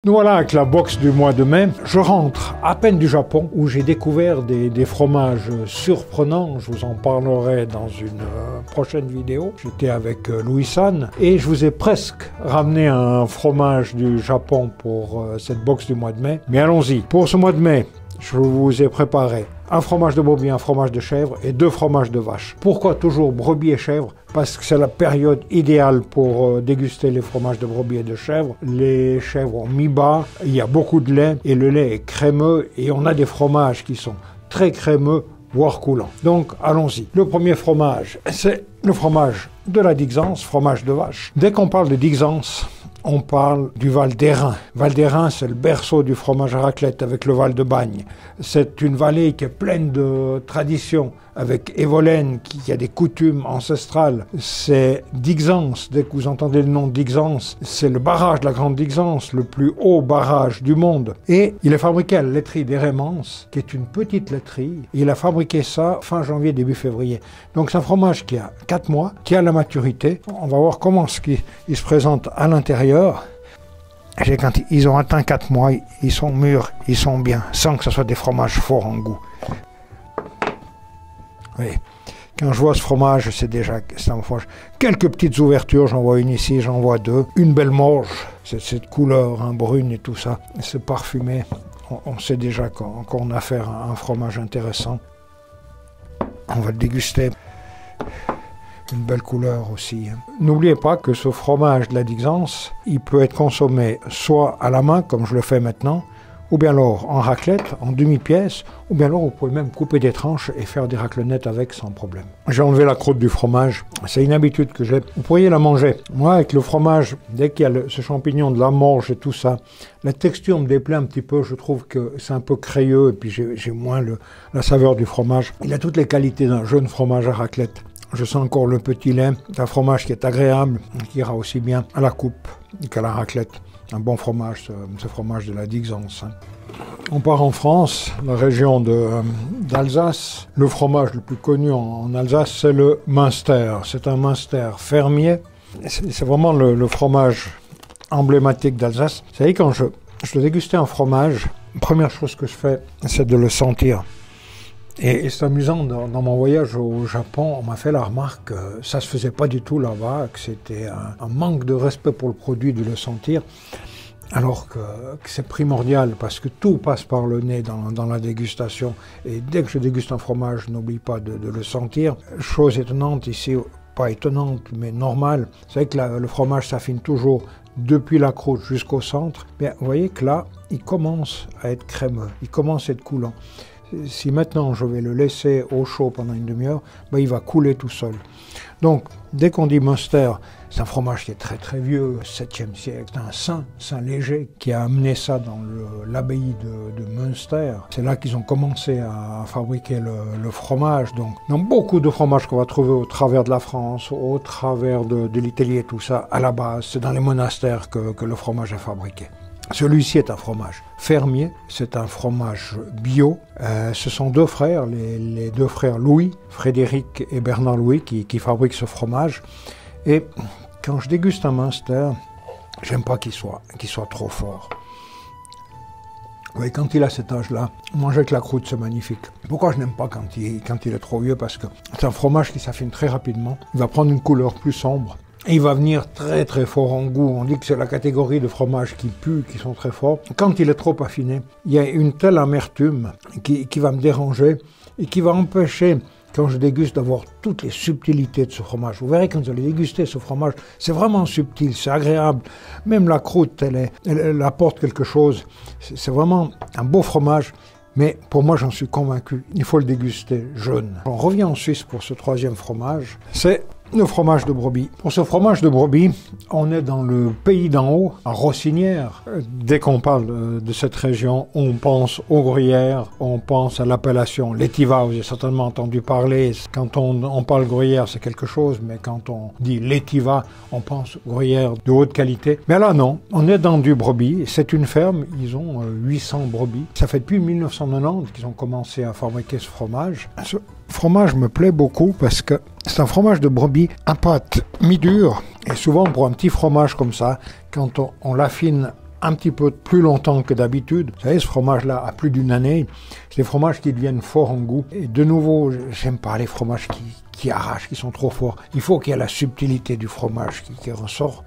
Nous voilà avec la box du mois de mai. Je rentre à peine du Japon où j'ai découvert des fromages surprenants. Je vous en parlerai dans une prochaine vidéo. J'étais avec Louis-San et je vous ai presque ramené un fromage du Japon pour cette box du mois de mai. Mais allons-y. Pour ce mois de mai, je vous ai préparé un fromage de brebis, un fromage de chèvre et 2 fromages de vache. Pourquoi toujours brebis et chèvre? Parce que c'est la période idéale pour déguster les fromages de brebis et de chèvre. Les chèvres ont mi-bas, il y a beaucoup de lait et le lait est crémeux et on a des fromages qui sont très crémeux, voire coulants. Donc allons-y. Le premier fromage, c'est le fromage de la Dixence, fromage de vache. Dès qu'on parle de Dixence, on parle du Val d'Hérens. Val d'Hérens, c'est le berceau du fromage à raclette avec le Val de Bagne. C'est une vallée qui est pleine de traditions, avec Evolène, qui a des coutumes ancestrales. C'est Dixence, dès que vous entendez le nom Dixence, c'est le barrage de la Grande Dixence, le plus haut barrage du monde. Et il est fabriqué à la laiterie d'Hérémence, qui est une petite laiterie. Il a fabriqué ça fin janvier, début février. Donc c'est un fromage qui a 4 mois, qui a la maturité. On va voir comment il se présente à l'intérieur. Quand ils ont atteint 4 mois, ils sont mûrs, ils sont bien, sans que ce soit des fromages forts en goût. Oui. Quand je vois ce fromage, c'est déjà un fromage. Quelques petites ouvertures, j'en vois une ici, j'en vois 2. Une belle morge, c'est cette couleur brune et tout ça. C'est parfumé. On sait déjà qu'on a affaire à un fromage intéressant. On va le déguster. Une belle couleur aussi. N'oubliez pas que ce fromage de la Dixence, il peut être consommé soit à la main, comme je le fais maintenant, ou bien alors en raclette, en demi-pièce, ou bien alors vous pouvez même couper des tranches et faire des raclenettes avec sans problème. J'ai enlevé la croûte du fromage, c'est une habitude que j'ai. Vous pourriez la manger. Moi, avec le fromage, dès qu'il y a ce champignon de la morge et tout ça, la texture me déplaît un petit peu, je trouve que c'est un peu crayeux et puis j'ai moins la saveur du fromage. Il a toutes les qualités d'un jeune fromage à raclette. Je sens encore le petit lait, un fromage qui est agréable, qui ira aussi bien à la coupe qu'à la raclette. Un bon fromage, ce fromage de la Dixence. On part en France, la région d'Alsace. Le fromage le plus connu en Alsace, c'est le Münster. C'est un Münster fermier. C'est vraiment le fromage emblématique d'Alsace. Vous savez, quand je dois déguster un fromage, la première chose que je fais, c'est de le sentir. Et c'est amusant, dans mon voyage au Japon, on m'a fait la remarque que ça ne se faisait pas du tout là-bas, que c'était un manque de respect pour le produit de le sentir, alors que c'est primordial parce que tout passe par le nez dans la dégustation. Et dès que je déguste un fromage, je n'oublie pas de le sentir. Chose étonnante ici, pas étonnante, mais normale, c'est que le fromage s'affine toujours depuis la croûte jusqu'au centre. Mais vous voyez que là, il commence à être crémeux, il commence à être coulant. Si maintenant je vais le laisser au chaud pendant une demi-heure, il va couler tout seul. Donc, dès qu'on dit Münster, c'est un fromage qui est très très vieux, 7e siècle, un saint léger qui a amené ça dans l'abbaye de Münster. C'est là qu'ils ont commencé à fabriquer le fromage. Donc, dans beaucoup de fromages qu'on va trouver au travers de la France, au travers de l'Italie et tout ça, à la base, c'est dans les monastères que le fromage est fabriqué. Celui-ci est un fromage fermier, c'est un fromage bio. Ce sont 2 frères, les 2 frères Louis, Frédéric et Bernard Louis, qui fabriquent ce fromage. Et quand je déguste un Münster, j'aime pas qu'il soit trop fort. Oui, quand il a cet âge-là, manger avec la croûte, c'est magnifique. Pourquoi je n'aime pas quand il est trop vieux? Parce que c'est un fromage qui s'affine très rapidement. Il va prendre une couleur plus sombre. Et il va venir très très fort en goût. On dit que c'est la catégorie de fromages qui puent, qui sont très forts. Quand il est trop affiné, il y a une telle amertume qui va me déranger et qui va empêcher, quand je déguste, d'avoir toutes les subtilités de ce fromage. Vous verrez quand vous allez déguster ce fromage, c'est vraiment subtil, c'est agréable. Même la croûte, elle apporte quelque chose. C'est vraiment un beau fromage. Mais pour moi, j'en suis convaincu, il faut le déguster jeune. On revient en Suisse pour ce 3e fromage. C'est le fromage de brebis. Pour ce fromage de brebis, on est dans le pays d'en haut, à Rossinière. Dès qu'on parle de cette région, on pense aux gruyères, on pense à l'appellation l'étiva. Vous avez certainement entendu parler. Quand on parle gruyère, c'est quelque chose, mais quand on dit l'étiva, on pense gruyère de haute qualité. Mais là, non, on est dans du brebis. C'est une ferme, ils ont 800 brebis. Ça fait depuis 1990 qu'ils ont commencé à fabriquer ce fromage. Ce fromage me plaît beaucoup parce que c'est un fromage de brebis à pâte mi-dure. Et souvent, pour un petit fromage comme ça, quand on l'affine un petit peu plus longtemps que d'habitude. Vous savez, ce fromage-là a plus d'une année. C'est des fromages qui deviennent forts en goût. Et de nouveau, j'aime pas les fromages qui arrachent, qui sont trop forts. Il faut qu'il y ait la subtilité du fromage qui ressort.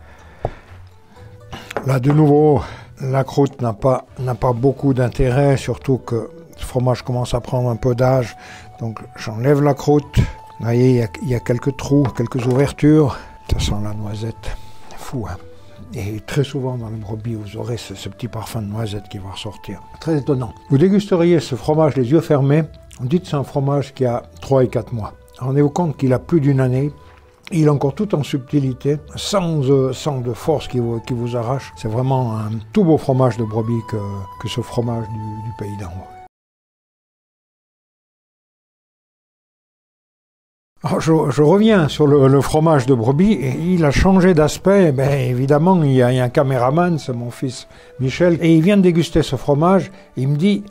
Là, de nouveau, la croûte n'a pas beaucoup d'intérêt, surtout que ce fromage commence à prendre un peu d'âge. Donc, j'enlève la croûte. Vous voyez, il y a quelques trous, quelques ouvertures. Ça sent la noisette. Fou, hein. Et très souvent dans le brebis, vous aurez ce petit parfum de noisette qui va ressortir. Très étonnant. Vous dégusteriez ce fromage les yeux fermés. On dit que c'est un fromage qui a 3 et 4 mois. Rendez-vous compte qu'il a plus d'une année. Il est encore tout en subtilité, sans de force qui vous arrache. C'est vraiment un tout beau fromage de brebis que ce fromage du pays d'en haut. Alors, je reviens sur le fromage de brebis, et il a changé d'aspect. Ben, évidemment, il y a un caméraman, c'est mon fils Michel, et il vient de déguster ce fromage, et il me dit,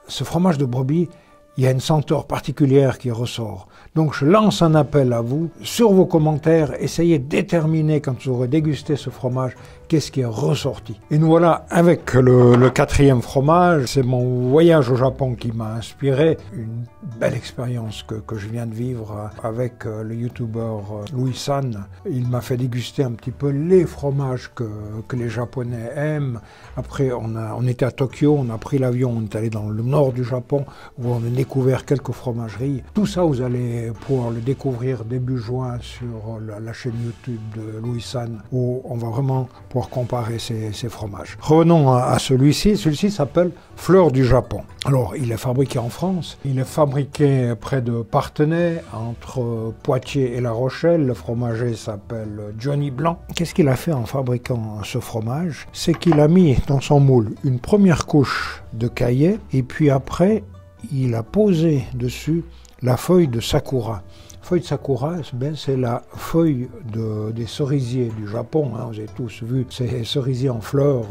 ce fromage de brebis, il y a une senteur particulière qui ressort. Donc je lance un appel à vous, sur vos commentaires, essayez de déterminer quand vous aurez dégusté ce fromage, qu'est-ce qui est ressorti. Et nous voilà avec le 4e fromage, c'est mon voyage au Japon qui m'a inspiré, une belle expérience que je viens de vivre avec le youtubeur Louis San. Il m'a fait déguster un petit peu les fromages que les Japonais aiment. Après on était à Tokyo, on a pris l'avion, on est allé dans le nord du Japon, où on a découvert quelques fromageries. Tout ça vous allez pouvoir le découvrir début juin sur la chaîne YouTube de Louis San, où on va vraiment pouvoir comparer ces fromages. Revenons à celui-ci. Celui-ci s'appelle Fleur du Japon. Alors, il est fabriqué en France. Il est fabriqué près de Parthenay, entre Poitiers et La Rochelle. Le fromager s'appelle Johnny Blanc. Qu'est-ce qu'il a fait en fabriquant ce fromage? C'est qu'il a mis dans son moule une première couche de caillet, et puis après, il a posé dessus la feuille de sakura. La feuille de sakura, c'est la feuille des cerisiers du Japon. Hein. Vous avez tous vu ces cerisiers en fleurs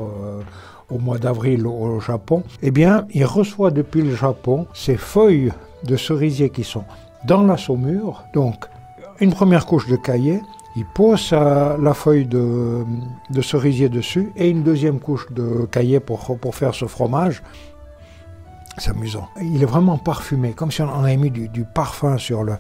au mois d'avril au Japon. Eh bien, il reçoit depuis le Japon ces feuilles de cerisier qui sont dans la saumure. Donc, une première couche de caillet, il pose la feuille de cerisier dessus et une deuxième couche de caillet pour faire ce fromage. C'est amusant. Il est vraiment parfumé, comme si on avait mis du parfum sur le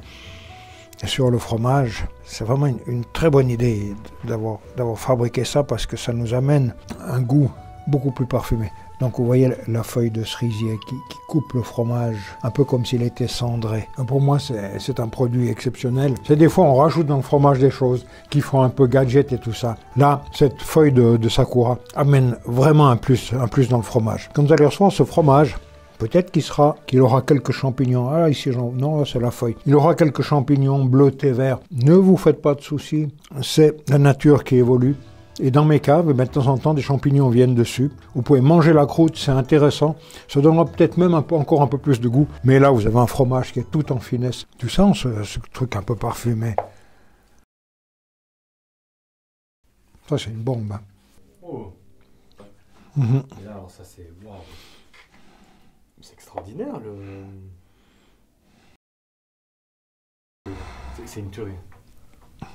fromage. C'est vraiment une très bonne idée d'avoir fabriqué ça, parce que ça nous amène un goût beaucoup plus parfumé. Donc vous voyez la feuille de cerisier qui coupe le fromage, un peu comme s'il était cendré. Pour moi, c'est un produit exceptionnel. C'est des fois, on rajoute dans le fromage des choses qui font un peu gadget et tout ça. Là, cette feuille de sakura amène vraiment un plus dans le fromage. Quand vous allez recevoir ce fromage, peut-être qu'il aura quelques champignons. Ah, ici, non, là, c'est la feuille. Il aura quelques champignons bleutés, verts. Ne vous faites pas de soucis. C'est la nature qui évolue. Et dans mes caves, de temps en temps, des champignons viennent dessus. Vous pouvez manger la croûte, c'est intéressant. Ça donnera peut-être même encore un peu plus de goût. Mais là, vous avez un fromage qui est tout en finesse. Tu sens ce truc un peu parfumé. Ça, c'est une bombe. Hein. Oh. Et là, alors ça, c'est... Wow. C'est extraordinaire, c'est une tuerie.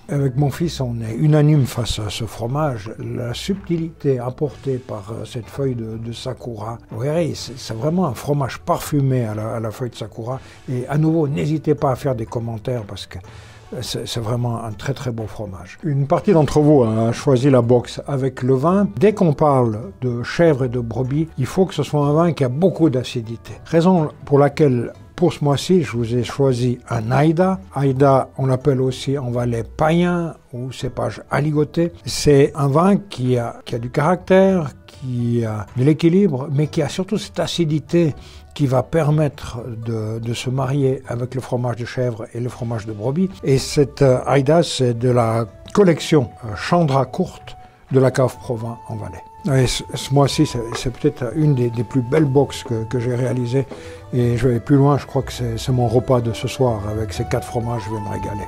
Avec mon fils, on est unanime face à ce fromage. La subtilité apportée par cette feuille de sakura, vous verrez, c'est vraiment un fromage parfumé à la feuille de sakura. Et à nouveau, n'hésitez pas à faire des commentaires, parce que c'est vraiment un très très beau fromage. Une partie d'entre vous a choisi la box avec le vin. Dès qu'on parle de chèvre et de brebis, il faut que ce soit un vin qui a beaucoup d'acidité. Raison pour laquelle, pour ce mois-ci, je vous ai choisi un Aïda. Aïda, on l'appelle aussi en Valais païen ou cépage aligoté. C'est un vin qui a du caractère, qui a de l'équilibre, mais qui a surtout cette acidité qui va permettre de se marier avec le fromage de chèvre et le fromage de brebis. Et cette Aïda, c'est de la collection Chandra courte de la cave Provins en Valais. Et ce mois-ci, c'est peut-être une des plus belles boxes que j'ai réalisées. Et je vais plus loin, je crois que c'est mon repas de ce soir. Avec ces 4 fromages, je vais me régaler.